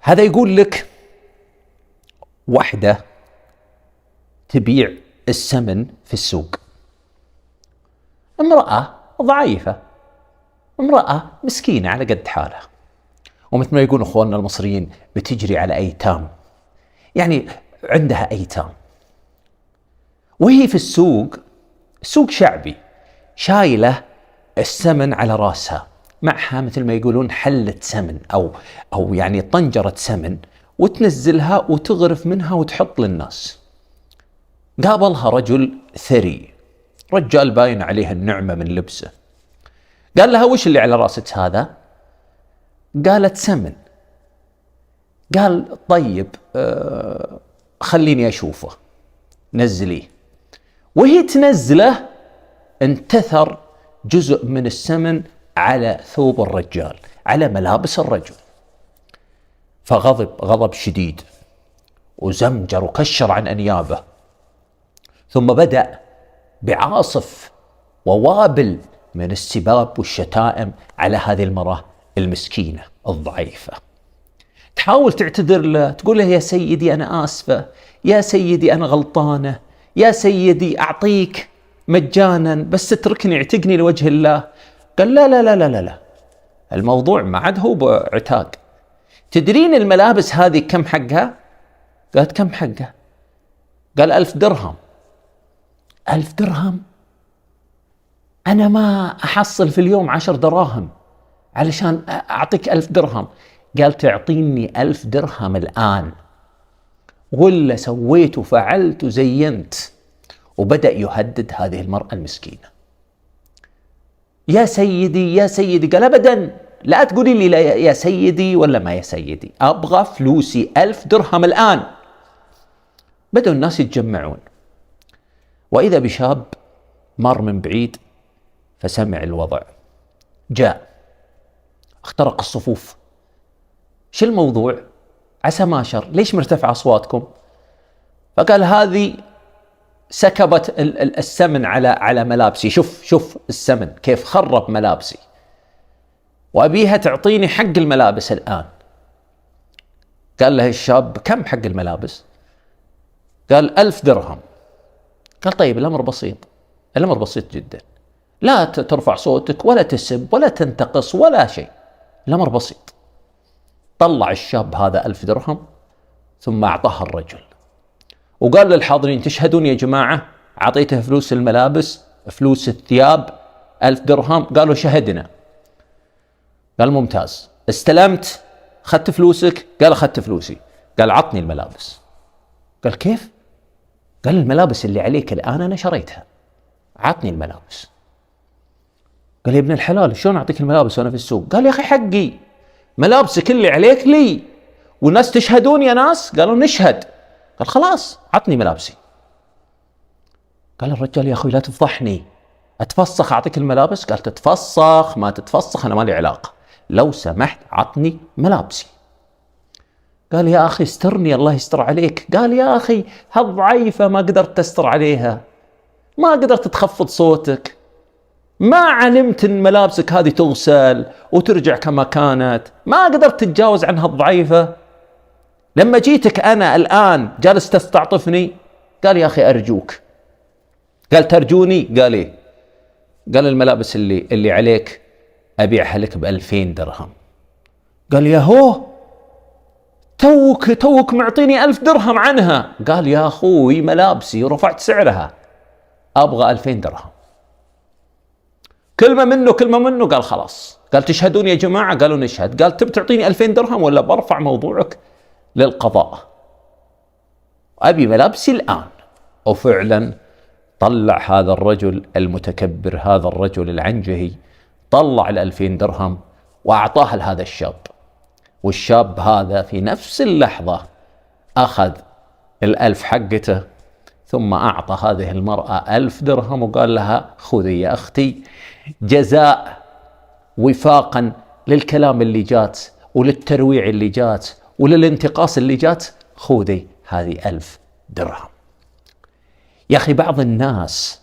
هذا يقول لك وحدة تبيع السمن في السوق، امرأة ضعيفة، امرأة مسكينة على قد حالها، ومثل ما يقولون اخواننا المصريين بتجري على ايتام، يعني عندها ايتام، وهي في السوق، سوق شعبي، شايلة السمن على راسها، معها مثل ما يقولون حلة سمن أو يعني طنجرة سمن، وتنزلها وتغرف منها وتحط للناس. قابلها رجل ثري، رجال باين عليه النعمة من لبسه، قال لها وش اللي على راسك هذا؟ قالت سمن. قال طيب خليني أشوفه، نزليه. وهي تنزله انتثر جزء من السمن على ثوب الرجال، على ملابس الرجل، فغضب غضب شديد وزمجر وكشر عن أنيابه، ثم بدأ بعاصف ووابل من السباب والشتائم على هذه المرأة المسكينة الضعيفة. تحاول تعتذر له، تقول له يا سيدي أنا آسفة، يا سيدي أنا غلطانة، يا سيدي أعطيك مجانا بس اتركني اعتقني لوجه الله. قال لا لا لا لا لا، الموضوع ما عاد هو بعتاق. تدرين الملابس هذه كم حقها؟ قالت كم حقها؟ قال 1000 درهم. 1000 درهم؟ أنا ما أحصل في اليوم 10 دراهم علشان أعطيك 1000 درهم. قال تعطيني 1000 درهم الآن ولا سويت وفعلت وزينت. وبدأ يهدد هذه المرأة المسكينة، يا سيدي يا سيدي. قال أبدا، لا تقولي لي لا يا سيدي ولا ما يا سيدي، أبغى فلوسي 1000 درهم الآن. بدأوا الناس يتجمعون، وإذا بشاب مر من بعيد فسمع الوضع، جاء اخترق الصفوف. شو الموضوع؟ عسى ماشر، ليش مرتفع أصواتكم؟ فقال هذه سكبت السمن على ملابسي، شوف السمن كيف خرب ملابسي، وأبيها تعطيني حق الملابس الآن. قال له الشاب كم حق الملابس؟ قال 1000 درهم. قال طيب الأمر بسيط، الأمر بسيط جدا، لا ترفع صوتك ولا تسب ولا تنتقص ولا شيء، الأمر بسيط. طلع الشاب هذا 1000 درهم ثم أعطاها الرجل، وقال للحاضرين تشهدون يا جماعة أعطيته فلوس الملابس فلوس الثياب 1000 درهم. قالوا شهدنا. قال ممتاز، استلمت؟ أخذت فلوسك؟ قال أخذت فلوسي. قال عطني الملابس. قال كيف؟ قال الملابس اللي عليك الآن أنا شريتها، عطني الملابس. قال يا ابن الحلال شلون أعطيك الملابس وأنا في السوق؟ قال يا أخي حقي، ملابسك اللي عليك لي، والناس تشهدون يا ناس؟ قالوا نشهد. قال خلاص عطني ملابسي. قال الرجال يا أخوي لا تفضحني، أتفسخ أعطيك الملابس؟ قال تتفسخ ما تتفسخ أنا ما لي علاقة، لو سمحت عطني ملابسي. قال يا أخي استرني الله يستر عليك. قال يا أخي هالضعيفة ما قدرت تستر عليها، ما قدرت تخفض صوتك، ما علمت ان ملابسك هذه تغسل وترجع كما كانت، ما قدرت تتجاوز عن هالضعيفة. لما جيتك أنا الآن جالس تستعطفني. قال يا أخي أرجوك. قال ترجوني؟ قال إيه؟ قال الملابس اللي عليك أبيعها لك ب2000 درهم. قال يا هو توك معطيني 1000 درهم عنها. قال يا أخوي ملابسي ورفعت سعرها، أبغى 2000 درهم. كلمة منه. قال خلاص. قال تشهدون يا جماعة؟ قالوا نشهد. قال تبي تعطيني 2000 درهم ولا برفع موضوعك للقضاء، أبي ملابسي الآن. وفعلا طلع هذا الرجل المتكبر، هذا الرجل العنجهي، طلع 2000 درهم وأعطاها لهذا الشاب. والشاب هذا في نفس اللحظة أخذ 1000 حقته، ثم أعطى هذه المرأة 1000 درهم وقال لها خذي يا أختي جزاء وفاقا للكلام اللي جات وللترويع اللي جات وللانتقاص اللي جات، خذي هذه 1000 درهم. يا أخي بعض الناس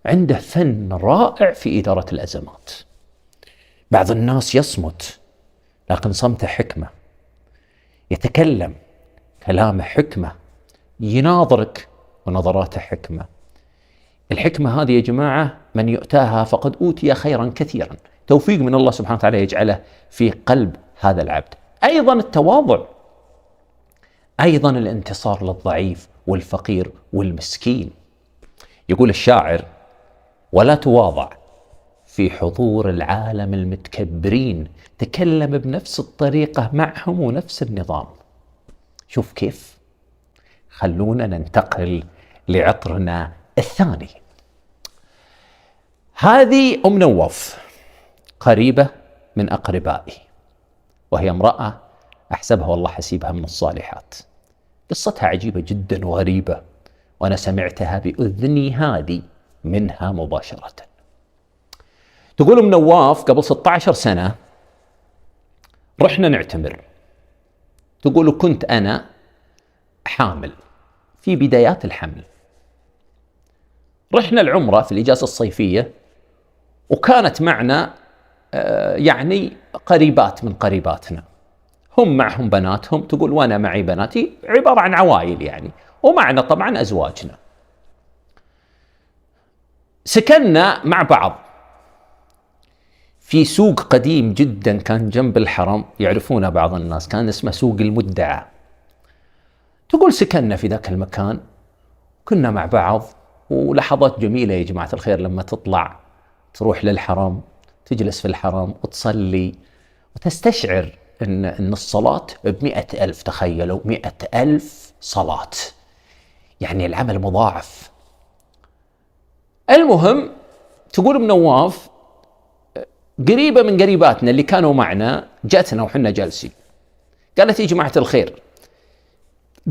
عنده فن رائع في إدارة الأزمات. بعض الناس يصمت لكن صمته حكمة. يتكلم كلامه حكمة، يناظرك ونظراته حكمة. الحكمة هذه يا جماعة من يؤتاها فقد أوتي خيرا كثيرا، توفيق من الله سبحانه وتعالى يجعله في قلب هذا العبد. أيضا التواضع، أيضا الانتصار للضعيف والفقير والمسكين. يقول الشاعر: ولا تواضع في حضور العالم المتكبرين، تكلم بنفس الطريقة معهم ونفس النظام. شوف كيف. خلونا ننتقل لعطرنا الثاني. هذه أم نواف، قريبة من أقربائي، وهي امرأة أحسبها والله حسيبها من الصالحات. قصتها عجيبة جدا وغريبة، وأنا سمعتها بأذني هذه منها مباشرة. تقول أم نواف: قبل 16 سنة رحنا نعتمر. تقول: كنت أنا حامل في بدايات الحمل. رحنا العمرة في الإجازة الصيفية، وكانت معنا يعني قريبات من قريباتنا، هم معهم بناتهم. تقول: وأنا معي بناتي، عبارة عن عوائل يعني، ومعنا طبعا أزواجنا. سكننا مع بعض في سوق قديم جدا كان جنب الحرم، يعرفونه بعض الناس، كان اسمه سوق المدعى. تقول: سكننا في ذاك المكان، كنا مع بعض، ولحظات جميلة يا جماعة الخير لما تطلع تروح للحرم، تجلس في الحرم وتصلي وتستشعر إن الصلاة ب100,000. تخيلوا 100,000 صلاة، يعني العمل مضاعف. المهم، تقول ام نواف: قريبة من قريباتنا اللي كانوا معنا جاتنا وحنا جالسين، قالت: يا جماعة الخير،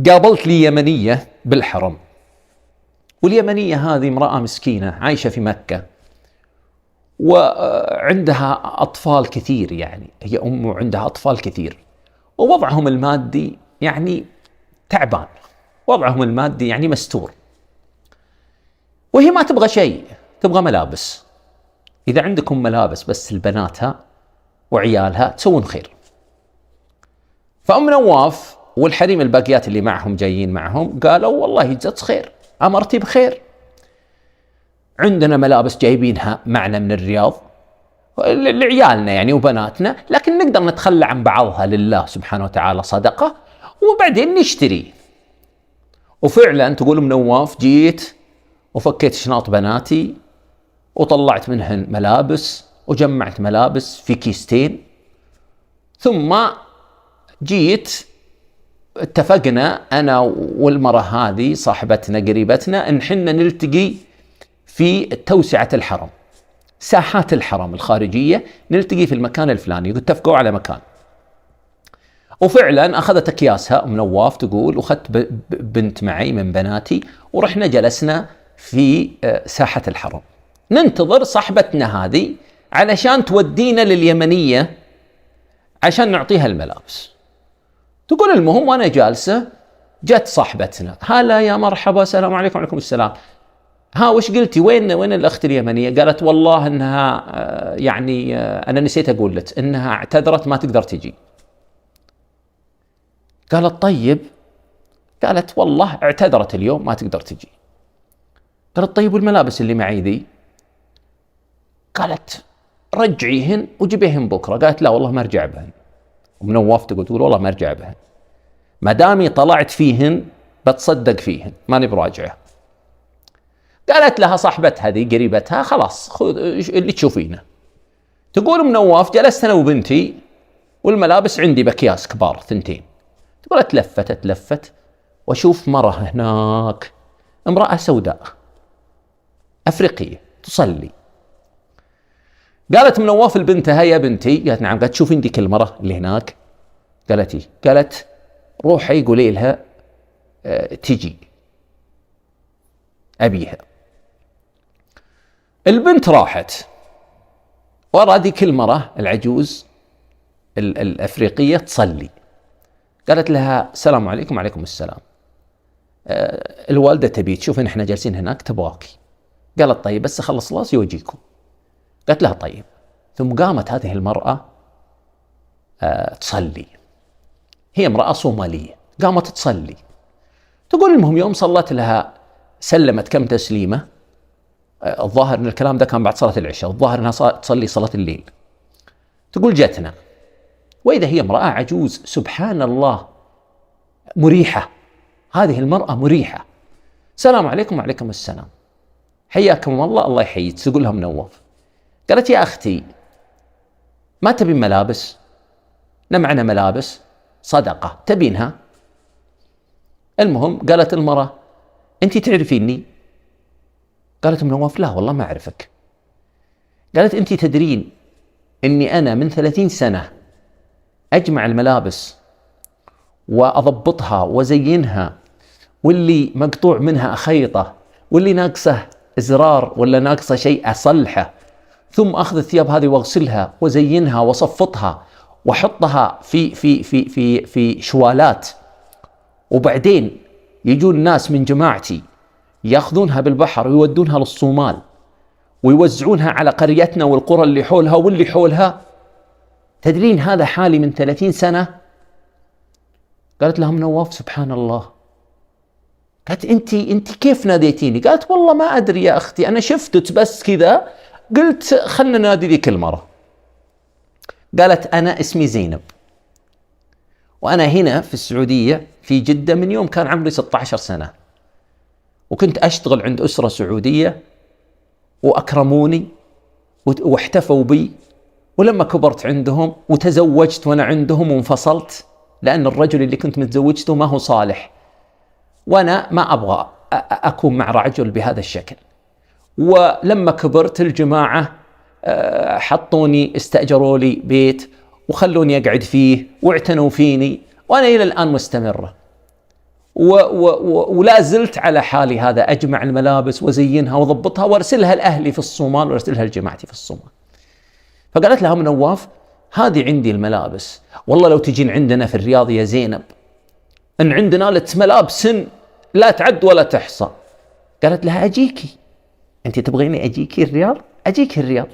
قابلت لي يمنية بالحرم، واليمنية هذه امرأة مسكينة عايشة في مكة، وعندها أطفال كثير، يعني هي أم وعندها أطفال كثير، ووضعهم المادي يعني تعبان، وضعهم المادي يعني مستور، وهي ما تبغى شيء، تبغى ملابس. إذا عندكم ملابس بس لبناتها وعيالها تسوون خير. فأم نواف والحريم الباقيات اللي معهم جايين معهم قالوا: والله جزاك خير، أمرتي بخير، عندنا ملابس جايبينها معنا من الرياض لعيالنا يعني وبناتنا، لكن نقدر نتخلى عن بعضها لله سبحانه وتعالى صدقة، وبعدين نشتري. وفعلا تقول ام نواف: جيت وفكيت شنط بناتي وطلعت منهن ملابس، وجمعت ملابس في كيستين، ثم جيت اتفقنا أنا والمرأة هذه صاحبتنا قريبتنا إن حنا نلتقي في توسعة الحرم، ساحات الحرم الخارجية، نلتقي في المكان الفلاني. اتفقوا على مكان، وفعلا أخذت أكياسها أم نواف تقول، وأخذت بنت معي من بناتي، ورحنا جلسنا في ساحة الحرم ننتظر صاحبتنا هذه علشان تودينا لليمنية عشان نعطيها الملابس. تقول: المهم وأنا جالسة جت صاحبتنا: هلا يا مرحبا، السلام عليكم. وعليكم السلام. ها وش قلتي؟ وين الأخت اليمنية؟ قالت: والله إنها يعني أنا نسيت أقول لك إنها اعتذرت ما تقدر تجي. قالت: طيب. قالت: والله اعتذرت اليوم ما تقدر تجي. قالت: طيب والملابس اللي معي ذي؟ قالت: رجعيهن وجيبيهن بكرة. قالت: لا والله ما ارجع بهن. ام نواف تقول: والله ما ارجع بهن، ما دامي طلعت فيهن بتصدق فيهن، ماني براجعه. قالت لها صاحبتها هذه قريبتها: خلاص خذ اللي تشوفينه. تقول ام نواف: جلست انا وبنتي والملابس عندي باكياس كبار 2. تقول: تلفت واشوف مرة هناك، امرأة سوداء افريقية تصلي. قالت ام نواف لبنتها: يا بنتي. قالت: نعم. قالت: شوفين ديك المرأة اللي هناك؟ قالت: إيه؟ قالت: روحي قولي لها تجي أبيها. البنت راحت ورا ذيك المرأة العجوز الأفريقية تصلي. قالت لها: السلام عليكم. وعليكم السلام. الوالدة تبي تشوفين احنا جالسين هناك تبغاكي. قالت: طيب بس أخلص راسي وأجيكم. قالت لها: طيب. ثم قامت هذه المرأة تصلي. هي امرأة صومالية قامت تصلي. تقول المهم يوم صلت لها سلمت كم تسليمة، الظاهر ان الكلام ده كان بعد صلاة العشاء، الظاهر انها تصلي صلاة الليل. تقول جتنا واذا هي امرأة عجوز سبحان الله مريحة، هذه المرأة مريحة. السلام عليكم. وعليكم السلام، حياكم الله. الله يحييك. تقول لها منوف. قالت يا اختي ما تبين ملابس؟ معنا ملابس صدقة تبينها؟ المهم قالت المرأة انت تعرفيني؟ قالت منوف لا والله ما اعرفك. قالت انت تدرين اني انا من 30 سنة اجمع الملابس واضبطها وزينها، واللي مقطوع منها اخيطه، واللي ناقصه ازرار ولا ناقصه شيء اصلحه، ثم اخذ الثياب هذه واغسلها وزينها وصفطها واحطها في شوالات، وبعدين يجون الناس من جماعتي ياخذونها بالبحر ويودونها للصومال ويوزعونها على قريتنا والقرى اللي حولها واللي حولها. تدرين هذا حالي من 30 سنة؟ قالت لها منواف سبحان الله. قالت انت كيف ناديتيني؟ قالت والله ما ادري يا اختي، انا شفتك بس كذا قلت خلنا نادي ذيك المرة. قالت انا اسمي زينب، وانا هنا في السعودية في جدة من يوم كان عمري 16 سنة، وكنت اشتغل عند اسرة سعودية واكرموني واحتفوا بي، ولما كبرت عندهم وتزوجت وانا عندهم وانفصلت لان الرجل اللي كنت متزوجته ما هو صالح، وانا ما ابغى اكون مع رجل بهذا الشكل. ولما كبرت الجماعة حطوني استأجروا لي بيت وخلوني اقعد فيه واعتنوا فيني، وانا الى الان مستمرة ولا زلت على حالي هذا، اجمع الملابس وزينها واضبطها وارسلها لاهلي في الصومال وارسلها لجماعتي في الصومال. فقالت لها منواف هذه عندي الملابس، والله لو تجين عندنا في الرياض يا زينب ان عندنا ملابس لا تعد ولا تحصى. قالت لها اجيكي، انت تبغيني اجيكي الرياض؟ اجيكي الرياض.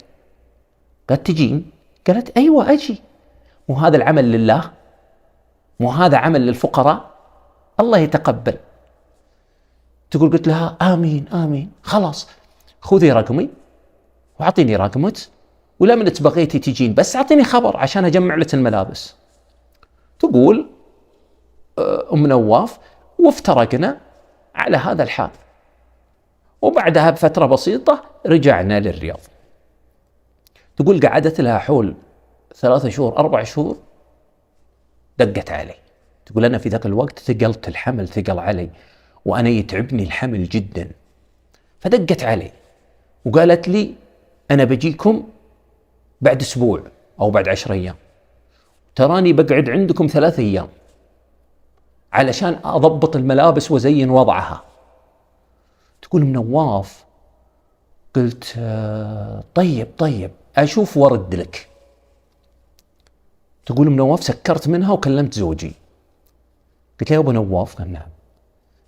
قالت تجين؟ قالت ايوه اجي، مو هذا العمل لله؟ مو هذا عمل للفقراء؟ الله يتقبل. تقول قلت لها آمين آمين، خلاص خذي رقمي وعطيني رقمك، ولما بغيتي تجين بس أعطيني خبر عشان أجمع لك الملابس. تقول أم نواف وافترقنا على هذا الحال، وبعدها بفترة بسيطة رجعنا للرياض. تقول قعدت لها حول 3 شهور 4 شهور دقت علي. تقول أنا في ذاك الوقت ثقلت الحمل ثقل علي، وأنا يتعبني الحمل جدا، فدقت علي وقالت لي أنا بجيكم بعد أسبوع أو بعد 10 أيام، تراني بقعد عندكم 3 أيام علشان أضبط الملابس وزين وضعها. تقول منواف قلت طيب أشوف ورد لك. تقول منواف سكرت منها وكلمت زوجي، قلت له يا أبو نواف. قال نعم.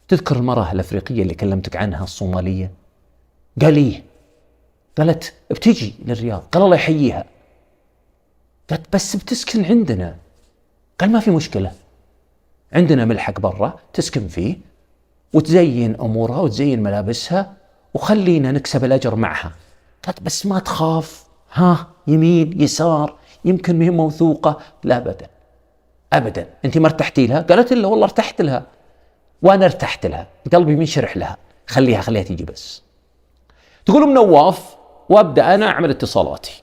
تذكر المرأة الأفريقية اللي كلمتك عنها الصومالية؟ قال إيه. قالت بتجي للرياض. قال الله يحييها. قالت بس بتسكن عندنا. قال ما في مشكلة، عندنا ملحق برا تسكن فيه وتزين أمورها وتزين ملابسها وخلينا نكسب الأجر معها. قالت بس ما تخاف، ها يمين يسار يمكن مهمة موثوقة؟ لا أبدا أبدا. أنت ما ارتحتي لها؟ قالت لا والله ارتحت لها، وأنا ارتحت لها، قلبي منشرح لها، خليها تيجي بس. تقول منواف وأبدأ أنا أعمل اتصالاتي،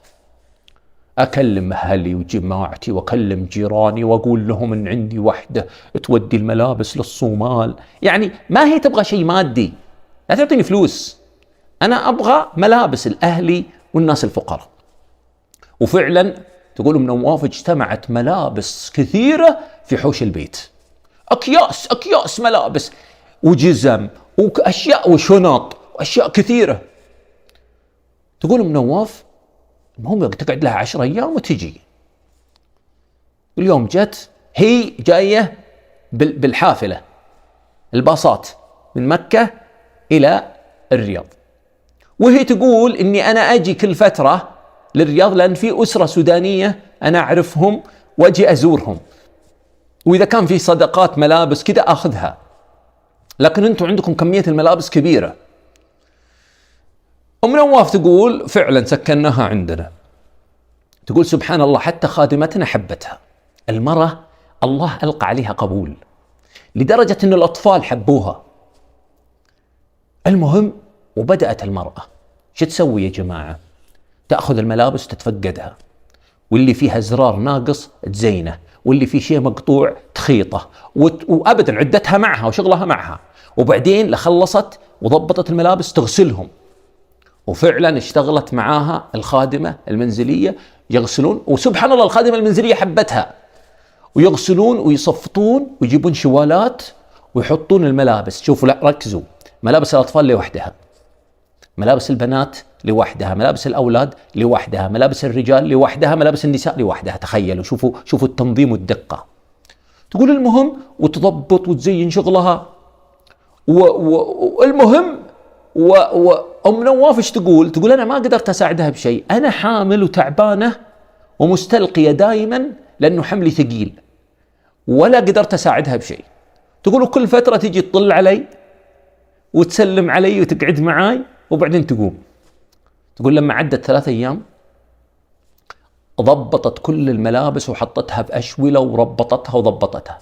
أكلم أهلي وجماعتي وأكلم جيراني وأقول لهم إن عندي وحدة تودي الملابس للصومال. يعني ما هي تبغى شيء مادي، لا تعطيني فلوس، أنا أبغى ملابس الأهلي والناس الفقراء. وفعلا تقول منواف اجتمعت ملابس كثيرة في حوش البيت، أكياس ملابس وجزم وأشياء وشنط وأشياء كثيرة. تقول منواف المهم تقعد لها 10 أيام وتجي. اليوم جت، هي جاية بالحافلة الباصات من مكة إلى الرياض، وهي تقول إني أنا أجي كل فترة للرياض لأن في أسرة سودانية أنا أعرفهم وأجي أزورهم. وإذا كان في صدقات ملابس كده أخذها، لكن أنتم عندكم كمية الملابس كبيرة. أم نواف تقول فعلا سكناها عندنا. تقول سبحان الله حتى خادمتنا حبتها. المرأة الله ألقى عليها قبول لدرجة أن الأطفال حبوها. المهم وبدأت المرأة شو تسوي يا جماعة؟ تأخذ الملابس تتفقدها، واللي فيها زرار ناقص تزينه، واللي فيه شيء مقطوع تخيطه، وأبدا عدتها معها وشغلها معها. وبعدين لخلصت وضبطت الملابس تغسلهم. وفعلا اشتغلت معاها الخادمة المنزلية يغسلون، وسبحان الله الخادمة المنزلية حبتها، ويغسلون ويصفطون ويجيبون شوالات ويحطون الملابس. شوفوا لا ركزوا، ملابس الأطفال لوحدها، ملابس البنات لوحدها، ملابس الأولاد لوحدها، ملابس الرجال لوحدها، ملابس النساء لوحدها. تخيلوا، شوفوا التنظيم والدقة. تقول المهم وتضبط وتزين شغلها. والمهم وأم نواف ايش تقول؟ تقول أنا ما قدرت أساعدها بشيء، أنا حامل وتعبانة ومستلقية دائما لأنه حملي ثقيل، ولا قدرت أساعدها بشيء. تقول كل فترة تيجي تطل علي وتسلم علي وتقعد معاي وبعدين تقوم. تقول لما عدت 3 أيام ضبطت كل الملابس وحطتها بأشولة وربطتها وضبطتها،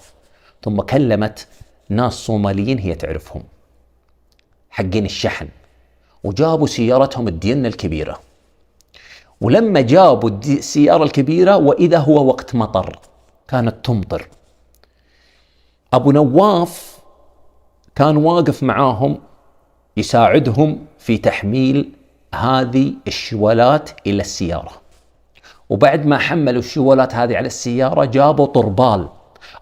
ثم كلمت ناس صوماليين هي تعرفهم حقين الشحن، وجابوا سيارتهم الدينة الكبيرة. ولما جابوا السيارة الكبيرة وإذا هو وقت مطر، كانت تمطر. أبو نواف كان واقف معاهم يساعدهم في تحميل هذه الشوالات إلى السيارة. وبعد ما حملوا الشوالات هذه على السيارة جابوا طربال.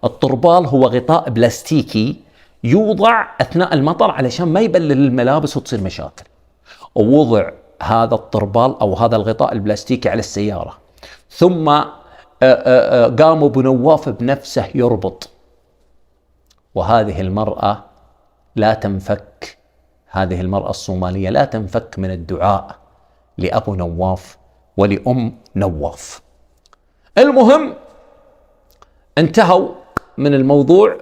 الطربال هو غطاء بلاستيكي يوضع أثناء المطر علشان ما يبلل الملابس وتصير مشاكل. ووضع هذا الطربال أو هذا الغطاء البلاستيكي على السيارة، ثم قام أبو نواف بنفسه يربط. وهذه المرأة لا تنفك، هذه المرأة الصومالية لا تنفك من الدعاء لأبو نواف ولأم نواف. المهم انتهوا من الموضوع،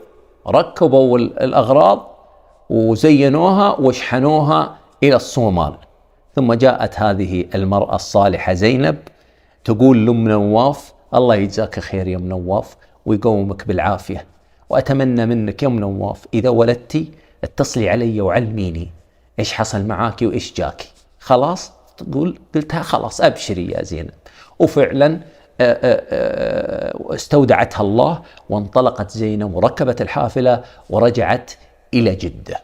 ركبوا الأغراض وزينوها وشحنوها إلى الصومال. ثم جاءت هذه المرأة الصالحة زينب تقول لأم نواف الله يجزاك خير يا أم نواف ويقومك بالعافية، وأتمنى منك يا أم نواف إذا ولدتي اتصلي علي وعلميني إيش حصل معاكي وإيش جاكي. خلاص تقول قلتها خلاص أبشري يا زينب. وفعلا استودعتها الله وانطلقت زينب وركبت الحافلة ورجعت إلى جدة.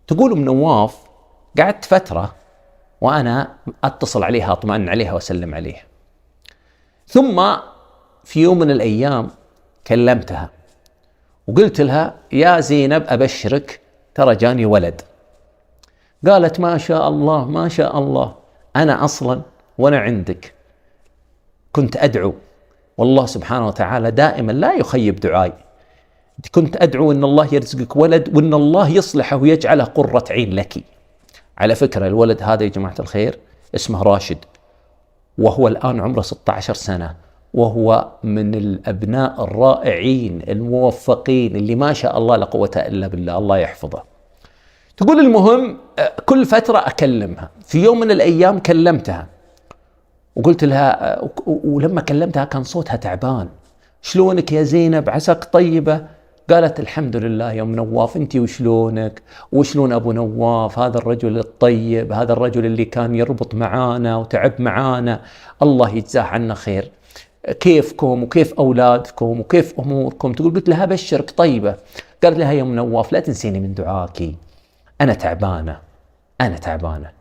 تقول أم نواف قعدت فترة وأنا أتصل عليها أطمئن عليها وأسلم عليها، ثم في يوم من الأيام كلمتها وقلت لها يا زينب أبشرك ترى جاني ولد. قالت ما شاء الله ما شاء الله، أنا أصلا وأنا عندك كنت أدعو والله سبحانه وتعالى دائما لا يخيب دعائي، كنت أدعو أن الله يرزقك ولد وأن الله يصلحه ويجعله قرة عين لك. على فكرة الولد هذا يا جماعة الخير اسمه راشد، وهو الآن عمره 16 سنة، وهو من الأبناء الرائعين الموفقين اللي ما شاء الله لا قوة إلا بالله، الله يحفظه. تقول المهم كل فترة أكلمها. في يوم من الأيام كلمتها وقلت لها، ولما كلمتها كان صوتها تعبان، شلونك يا زينب عساك طيبة؟ قالت الحمد لله يا أم نواف، أنت وشلونك وشلون أبو نواف هذا الرجل الطيب، هذا الرجل اللي كان يربط معانا وتعب معانا، الله يجزاه عنا خير، كيفكم وكيف أولادكم وكيف أموركم؟ تقول قلت لها بشرك طيبة. قالت لها يا أم نواف لا تنسيني من دعاكي، أنا تعبانة أنا تعبانة،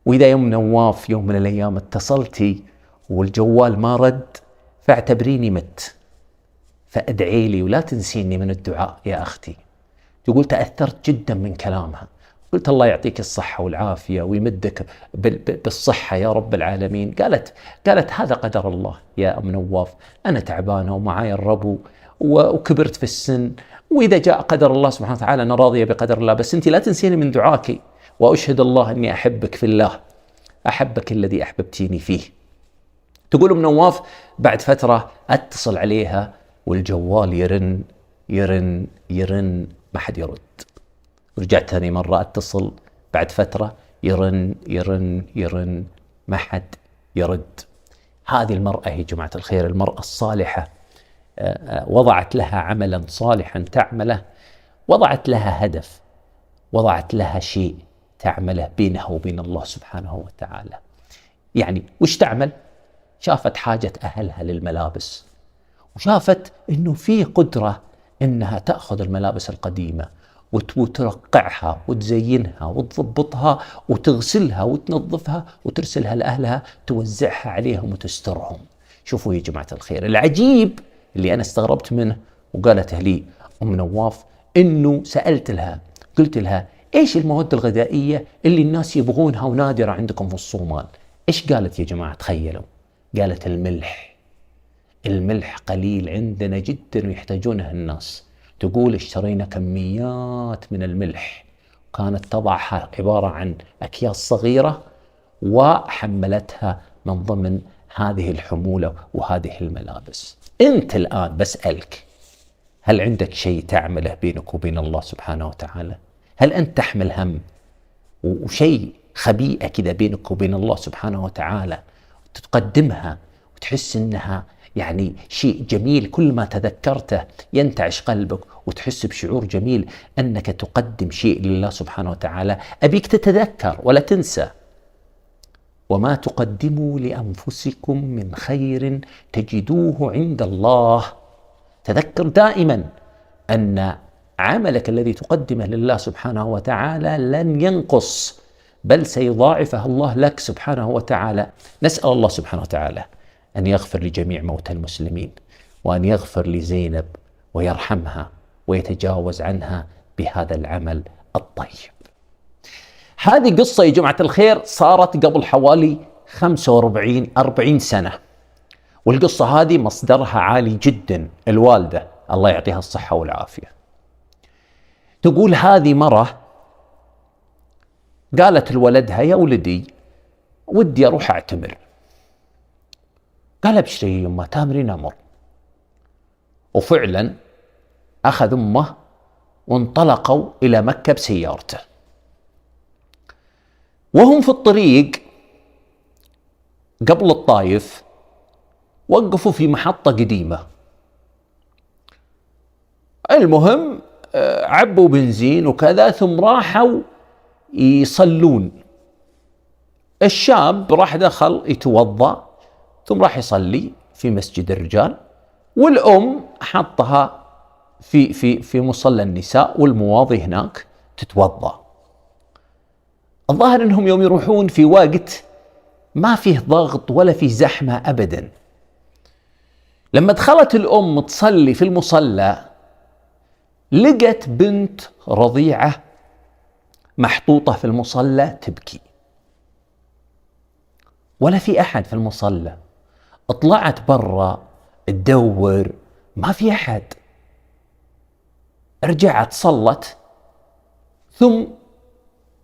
وإذا يا أم نواف يوم من الأيام اتصلتي والجوال ما رد فاعتبريني مت، فأدعي لي ولا تنسيني من الدعاء يا أختي. تقول تأثرت جدا من كلامها، قلت الله يعطيك الصحة والعافية ويمدك بالصحة يا رب العالمين. قالت هذا قدر الله يا أم نواف، أنا تعبانة ومعاي الربو وكبرت في السن، وإذا جاء قدر الله سبحانه وتعالى أنا راضية بقدر الله، بس أنت لا تنسيني من دعاكي، وأشهد الله أني أحبك في الله، أحبك الذي أحببتيني فيه. تقول أم نواف بعد فترة أتصل عليها والجوال يرن يرن يرن ما حد يرد. رجعت ثاني مرة أتصل بعد فترة، يرن يرن يرن ما حد يرد. هذه المرأة يا جماعة الخير، المرأة الصالحة، وضعت لها عملا صالحا تعمله، وضعت لها هدف، وضعت لها شيء تعمله بينها وبين الله سبحانه وتعالى. يعني وش تعمل؟ شافت حاجة أهلها للملابس، وشافت إنه في قدرة إنها تأخذ الملابس القديمة وترقعها وتزينها وتضبطها وتغسلها وتنظفها وترسلها لأهلها توزعها عليهم وتسترهم. شوفوا يا جماعة الخير، العجيب اللي أنا استغربت منه وقالته لي أم نواف، إنه سألت لها قلت لها إيش المواد الغذائية اللي الناس يبغونها ونادرة عندكم في الصومال؟ إيش قالت يا جماعة؟ تخيلوا، قالت الملح. الملح قليل عندنا جدا ويحتاجونه الناس. تقول اشترينا كميات من الملح، كانت تضعها عبارة عن أكياس صغيرة وحملتها من ضمن هذه الحمولة وهذه الملابس. أنت الآن بسألك، هل عندك شيء تعمله بينك وبين الله سبحانه وتعالى؟ هل أنت تحمل هم وشيء خبيئة كذا بينك وبين الله سبحانه وتعالى تقدمها وتحس أنها يعني شيء جميل، كل ما تذكرته ينتعش قلبك وتحس بشعور جميل أنك تقدم شيء لله سبحانه وتعالى؟ أبيك تتذكر ولا تنسى: وما تقدموا لأنفسكم من خير تجدوه عند الله. تذكر دائما أن عملك الذي تقدمه لله سبحانه وتعالى لن ينقص، بل سيضاعفه الله لك سبحانه وتعالى. نسأل الله سبحانه وتعالى أن يغفر لجميع موتى المسلمين، وأن يغفر لزينب ويرحمها ويتجاوز عنها بهذا العمل الطيب. هذه قصة يا جماعة الخير صارت قبل حوالي 45-40 سنة، والقصة هذه مصدرها عالي جدا. الوالدة الله يعطيها الصحة والعافية تقول هذه مرة قالت لولدها: يا ولدي ودي أروح أعتمر. قال: ابشري يا يمه تامرين أمر. وفعلا أخذ أمه وانطلقوا إلى مكة بسيارته. وهم في الطريق قبل الطائف وقفوا في محطة قديمة. المهم عبوا بنزين وكذا، ثم راحوا يصلون. الشاب راح دخل يتوضأ ثم راح يصلي في مسجد الرجال، والأم حطها في مصلى النساء والمواضي هناك تتوضأ. الظاهر انهم يوم يروحون في وقت ما فيه ضغط ولا فيه زحمة ابدا. لما دخلت الام تصلي في المصلى لقت بنت رضيعة محطوطة في المصلى تبكي، ولا في احد في المصلى. طلعت برا تدور ما في احد، رجعت صلت ثم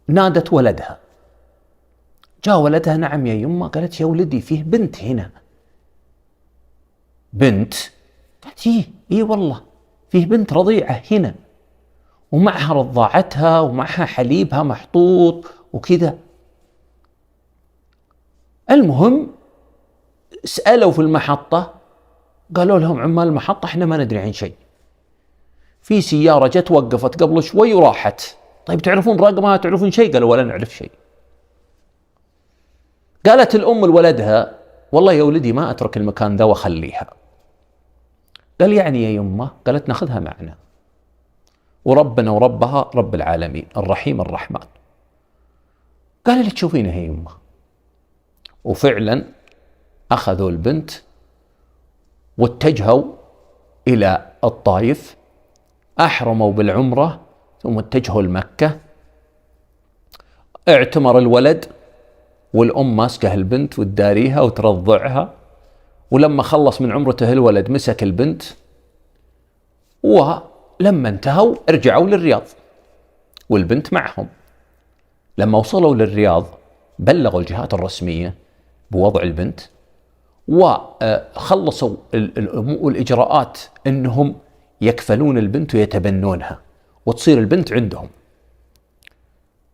نادت ولدها. جاء ولدها: نعم يا يمه. قالت: يا ولدي فيه بنت هنا. بنت؟ قالت: إيه والله فيه بنت رضيعة هنا ومعها رضاعتها ومعها حليبها محطوط وكذا. المهم سألوا في المحطة، قالوا لهم عمال المحطة: احنا ما ندري عن شيء، في سيارة جت وقفت قبل شوي وراحت. طيب تعرفون رقمها؟ تعرفون شيء؟ قالوا: ولا نعرف شيء. قالت الأم لولدها: والله يا ولدي ما أترك المكان ذا وأخليها. قال: يعني يا يمه؟ قالت: ناخذها معنا، وربنا وربها رب العالمين الرحيم الرحمن. قال: اللي تشوفينه يا يمه. وفعلا أخذوا البنت واتجهوا إلى الطائف، أحرموا بالعمرة ثم اتجهوا لمكة. اعتمر الولد والأم ماسكه البنت وتداريها وترضعها. ولما خلص من عمرته الولد مسك البنت، ولما انتهوا رجعوا للرياض والبنت معهم. لما وصلوا للرياض بلغوا الجهات الرسمية بوضع البنت، وخلصوا الإجراءات أنهم يكفلون البنت ويتبنونها وتصير البنت عندهم.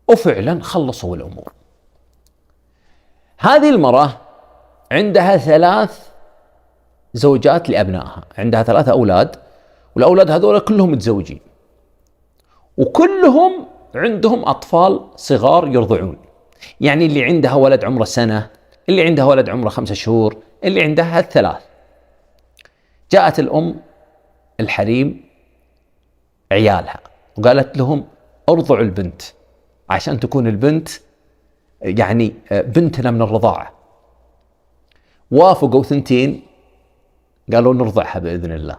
وفعلا خلصوا الأمور. هذه المرأة عندها 3 زوجات لأبنائها، عندها 3 أولاد، والأولاد هذول كلهم متزوجين، وكلهم عندهم أطفال صغار يرضعون. يعني اللي عندها ولد عمره 1 سنة، اللي عندها ولد عمره 5 شهور، اللي عندها 3. جاءت الأم الحريم عيالها وقالت لهم ارضعوا البنت عشان تكون البنت يعني بنتنا من الرضاعة. وافقوا 2 قالوا نرضعها بإذن الله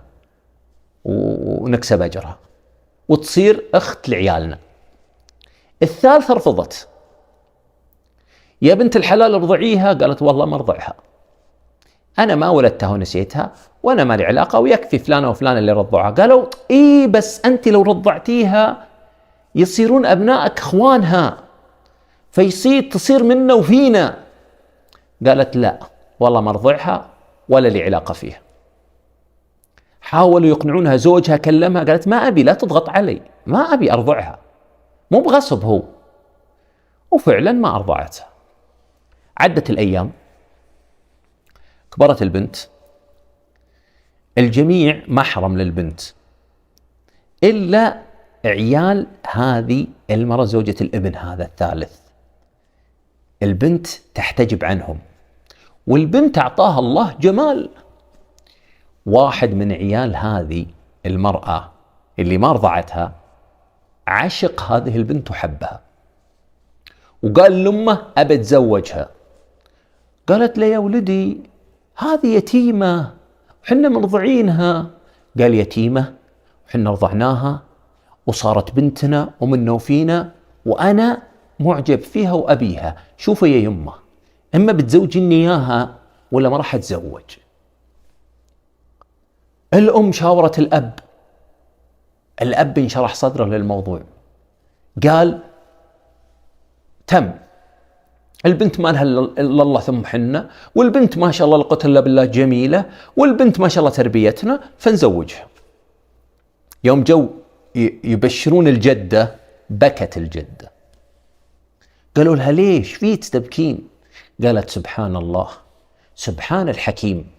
ونكسب أجرها وتصير أخت لعيالنا. الثالثة رفضت، يا بنت الحلال ارضعيها. قالت والله ما ارضعها، أنا ما ولدتها ونسيتها وأنا ما لي علاقة، ويكفي فلانة وفلانة اللي رضعها. قالوا إيه بس أنت لو رضعتيها يصيرون أبنائك إخوانها، تصير منا وفينا. قالت لا والله ما ارضعها ولا لي علاقة فيها. حاولوا يقنعونها، زوجها كلمها، قالت ما أبي، لا تضغط علي، ما أبي أرضعها، مو بغصب هو. وفعلا ما أرضعتها. عدت الأيام، كبرت البنت، الجميع محرم للبنت إلا عيال هذه المرة زوجة الابن هذا الثالث. البنت تحتجب عنهم، والبنت أعطاها الله جمال. واحد من عيال هذه المرأة اللي ما رضعتها عشق هذه البنت وحبها، وقال لأمه أبي أتزوجها. قالت له يا ولدي هذه يتيمة وحنا مرضعينها. قال يتيمة وحنا رضعناها وصارت بنتنا ومنا وفينا، وأنا معجب فيها وأبيها. شوفوا يا يمه، إما بتزوجيني إياها ولا ما راح أتزوج. الأم شاورت الأب انشرح صدره للموضوع، قال تم، البنت ما لها إلا الله ثم حنا، والبنت ما شاء الله لا قوة إلا بالله جميلة، والبنت ما شاء الله تربيتنا، فنزوجها. يوم جو يبشرون الجدة بكت الجدة. قالوا لها ليش في تبكين؟ قالت سبحان الله، سبحان الحكيم،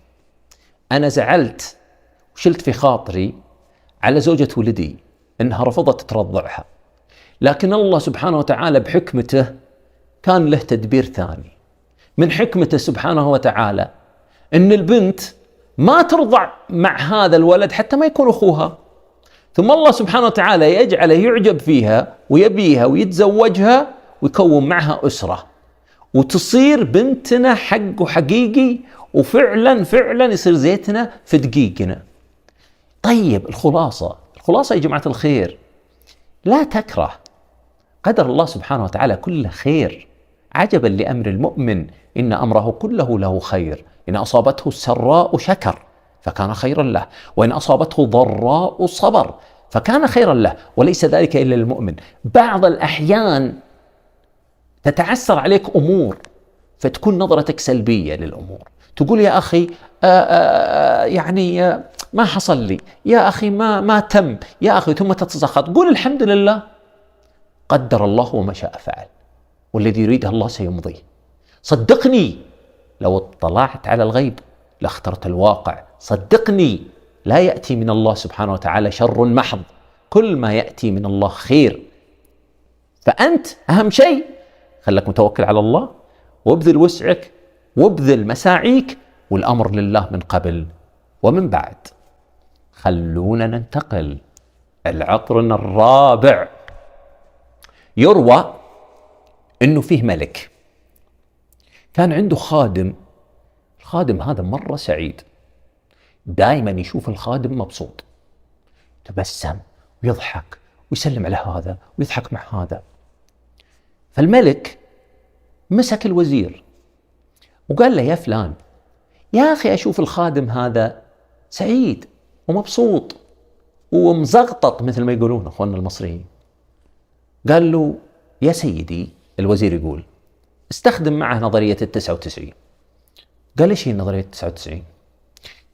أنا زعلت وشلت في خاطري على زوجة ولدي إنها رفضت ترضعها، لكن الله سبحانه وتعالى بحكمته كان له تدبير ثاني. من حكمته سبحانه وتعالى إن البنت ما ترضع مع هذا الولد حتى ما يكون أخوها، ثم الله سبحانه وتعالى يجعله يعجب فيها ويبيها ويتزوجها ويكون معها أسرة، وتصير بنتنا حق وحقيقي، وفعلا يصير زيتنا في دقيقنا. طيب الخلاصة يا جماعة الخير، لا تكره، قدر الله سبحانه وتعالى كله خير. عجبا لأمر المؤمن إن أمره كله له خير، إن أصابته السراء شكر فكان خيرا له، وإن أصابته ضراء صبر فكان خيرا له، وليس ذلك إلا للمؤمن. بعض الأحيان تتعسر عليك أمور فتكون نظرتك سلبية للأمور، تقول يا أخي يعني ما حصل لي، يا أخي ما تم، يا أخي، ثم تتسخط. قول الحمد لله، قدر الله وما شاء فعل، والذي يريده الله سيمضيه. صدقني لو اطلعت على الغيب لاخترت الواقع، صدقني لا يأتي من الله سبحانه وتعالى شر محض، كل ما يأتي من الله خير. فأنت أهم شيء خلك متوكل على الله، وابذل وسعك وابذل مساعيك، والأمر لله من قبل ومن بعد. خلونا ننتقل. العطرن الرابع، يروى إنه فيه ملك كان عنده خادم. الخادم هذا مرة سعيد، دائما يشوف الخادم مبسوط، تبسم ويضحك ويسلم على هذا ويضحك مع هذا. فالملك مسك الوزير وقال له يا فلان، يا أخي أشوف الخادم هذا سعيد ومبسوط ومزغطط مثل ما يقولون أخواننا المصريين. قال له يا سيدي، الوزير يقول استخدم معه نظرية 99. قال إيش هي نظرية 99؟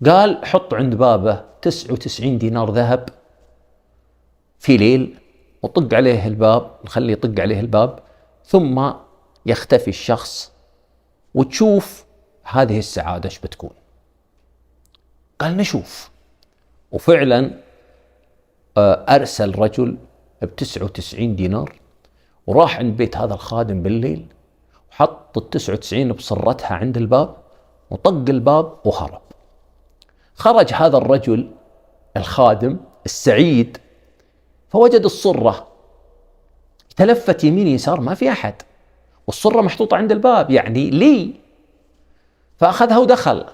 قال حط عند بابه 99 دينار ذهب في ليل، وطق عليه الباب، نخليه يطق عليه الباب، ثم يختفي الشخص وتشوف هذه السعادة ايش بتكون. قال نشوف. وفعلا أرسل رجل ب99 دينار وراح عند بيت هذا الخادم بالليل، وحط 99 بصرتها عند الباب، وطق الباب وهرب. خرج هذا الرجل الخادم السعيد فوجد الصرة، تلفت يمين يسار ما في أحد، والصرة محطوطة عند الباب يعني لي. فأخذها ودخل،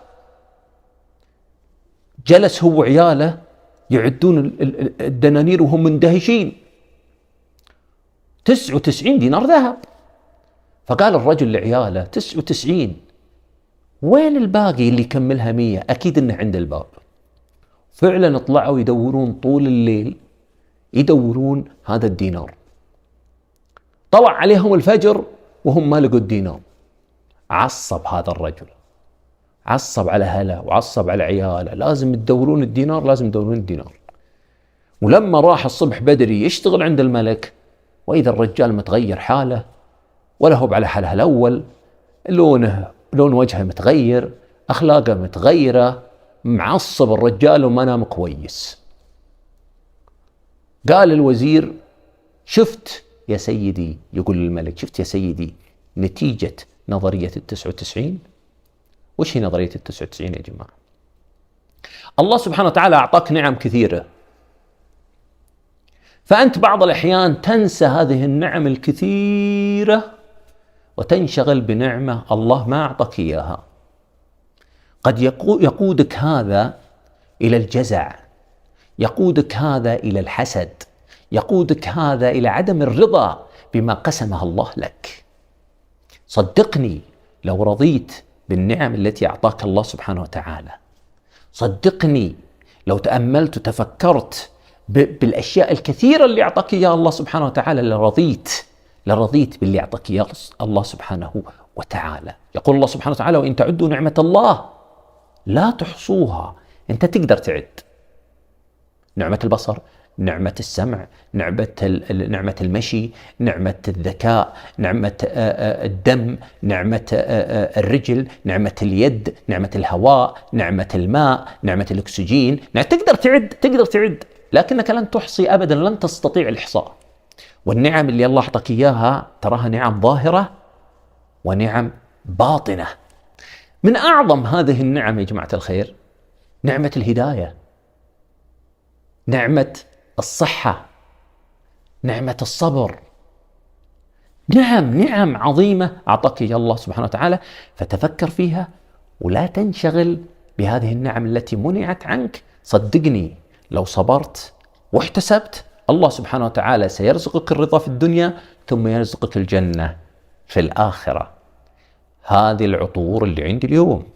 جلس هو وعياله يعدون الدنانير وهم مندهشين، 99 دينار ذهب. فقال الرجل لعياله 99 وين الباقي اللي يكملها 100؟ أكيد إنه عند الباب. فعلا طلعوا يدورون طول الليل، يدورون هذا الدينار. طلع عليهم الفجر وهم ما لقوا الدينار. عصب هذا الرجل، عصب على أهله وعصب على عياله، لازم تدورون الدينار، لازم تدورون الدينار. ولما راح الصبح بدري يشتغل عند الملك، وإذا الرجال متغير حاله، ولا هو على حاله الأول، لون وجهه متغير، أخلاقه متغيرة، معصب الرجال وما نام كويس. قال الوزير شفت يا سيدي، يقول الملك شفت يا سيدي نتيجة نظرية 99؟ وش هي نظرية 99 يا جماعة؟ الله سبحانه وتعالى أعطاك نعم كثيرة، فأنت بعض الأحيان تنسى هذه النعم الكثيرة وتنشغل بنعمة الله ما أعطاك إياها. قد يقودك هذا إلى الجزع، يقودك هذا إلى الحسد، يقودك هذا إلى عدم الرضا بما قسمه الله لك. صدقني لو رضيت بالنعم التي أعطاك الله سبحانه وتعالى، صدقني لو تأملت وتفكرت بالأشياء الكثيرة اللي أعطاك إياها الله سبحانه وتعالى لرضيت باللي أعطاك إياه الله سبحانه وتعالى. يقول الله سبحانه وتعالى وإن تعدوا نعمة الله لا تحصوها. أنت تقدر تعد نعمة البصر، نعمة السمع، نعمة المشي، نعمة الذكاء، نعمة الدم، نعمة الرجل، نعمة اليد، نعمة الهواء، نعمة الماء، نعمة الأكسجين. تقدر تعد، لكنك لن تحصي أبدا، لن تستطيع الإحصاء. والنعم اللي الله أعطاك إياها تراها نعم ظاهرة ونعم باطنة. من أعظم هذه النعم يا جماعة الخير نعمة الهداية، نعمة الصحة، نعمة الصبر. نعم عظيمة أعطاك إياها الله سبحانه وتعالى، فتفكر فيها ولا تنشغل بهذه النعم التي منعت عنك. صدقني لو صبرت واحتسبت الله سبحانه وتعالى سيرزقك الرضا في الدنيا ثم يرزقك الجنة في الآخرة. هذه العطور اللي عندي اليوم.